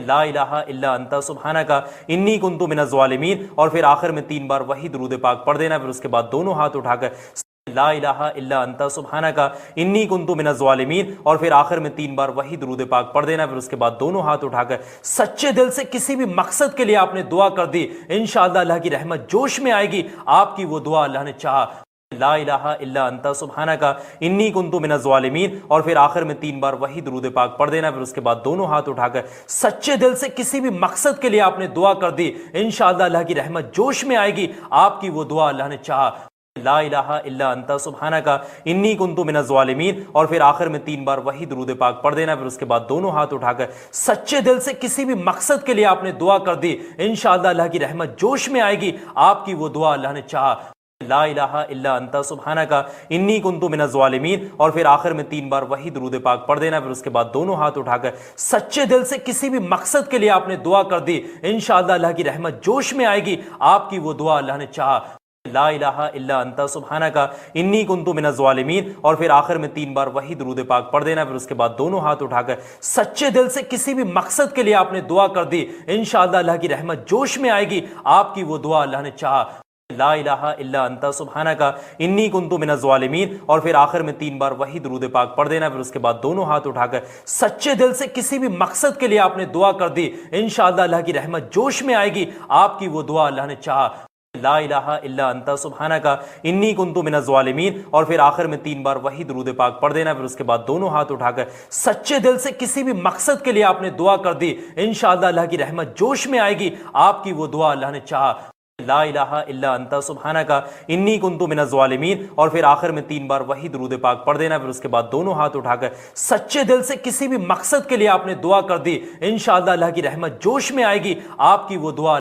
ला इलाहा इल्ला अंता सुब्हानका इन्नी कुन्तु मिनज़ ज़ालिमीन, और फिर आखिर में 3 बार वही दुरूद पाक पढ़ देना। फिर उसके बाद दोनों हाथ उठाकर ला इलाहा इल्ला अंता सुब्हानका इन्नी कुन्तु मिनज़ ज़ालिमीन, और फिर आखिर में 3 बार वही दुरूद पाक पढ़ देना। फिर उसके बाद दोनों हाथ उठाकर सच्चे दिल से किसी भी मकसद के लिए आपने दुआ कर दी, इंशाअल्लाह अल्लाह की रहमत जोश में आएगी। आपकी वो दुआ अल्लाह ने चाहा। ला इलाहा इल्ला अंता सुब्हानका इन्नी कुन्तु मिनज़ ज़ालिमीन, और फिर आखिर में 3 बार वही दुरूद पाक पढ़ देना। फिर उसके बाद दोनों हाथ उठाकर सच्चे दिल से किसी भी मकसद के लिए आपने दुआ कर दी, इंशाअल्लाह अल्लाह की रहमत जोश में आएगी। आपकी वो दुआ अल्लाह ने चाहा। ला इलाहा इल्ला अंता सुब्हानका इन्नी कुन्तु मिनज़ ज़ालिमीन, और फिर आखिर में 3 बार वही दुरूद पाक पढ़ देना। फिर उसके बाद दोनों हाथ उठाकर सच्चे दिल से किसी भी मकसद के लिए आपने दुआ कर दी, इंशाअल्लाह अल्लाह की रहमत जोश में आएगी। आपकी वो दुआ अल्लाह ने चाहा। ला इलाहा इल्ला अंता सुब्हानका इन्नी कुन्तु मिनज़ ज़ालिमीन, और फिर आखिर में 3 बार वही दुरूद पाक पढ़ देना। फिर उसके बाद दोनों हाथ उठाकर सच्चे दिल से किसी भी मकसद के लिए आपने दुआ कर दी, इंशाअल्लाह अल्लाह की रहमत जोश में आएगी। आपकी वो दुआ अल्लाह ने चाहा। ला इलाहा इल्ला अंता सुब्हानका इन्नी कुन्तु मिनज़ ज़ालिमीन, और फिर आखिर में 3 बार वही दुरूद पाक पढ़ देना। फिर उसके बाद दोनों हाथ उठाकर सच्चे दिल से किसी भी मकसद के लिए आपने दुआ कर दी, इंशाअल्लाह अल्लाह की रहमत जोश में आएगी। आपकी वो दुआ अल्लाह ने चाहा। ला इलाहा इल्ला अंता सुब्हानका इन्नी कुन्तु मिनज़ ज़ालिमीन, और फिर आखिर में 3 बार वही दुरूद पाक पढ़ देना। फिर उसके बाद दोनों हाथ उठाकर सच्चे दिल से किसी भी मकसद के लिए आपने दुआ कर दी, इंशाअल्लाह अल्लाह की रहमत जोश में आएगी। आपकी वो दुआ अल्लाह ने चाहा। ला इलाहा इल्ला अंता सुब्हानका इन्नी कुन्तु मिनज़ ज़ालिमीन, और फिर आखिर में 3 बार वही दुरूद पाक पढ़ देना। फिर उसके बाद दोनों हाथ उठाकर सच्चे दिल से किसी भी मकसद के लिए आपने दुआ कर दी, इंशाअल्लाह अल्लाह की रहमत जोश में आएगी। आपकी वो दुआ अल्लाह ने चाहा। ला इलाहा इल्ला अंता सुब्हानका इन्नी कुन्तु मिनज़ ज़ालिमीन, और फिर आखिर में 3 बार वही दुरूद पाक पढ़ देना। फिर उसके बाद दोनों हाथ उठाकर सच्चे दिल से किसी भी मकसद के लिए आपने दुआ कर दी, इंशाअल्लाह अल्लाह की रहमत जोश में आएगी। आपकी वो दुआ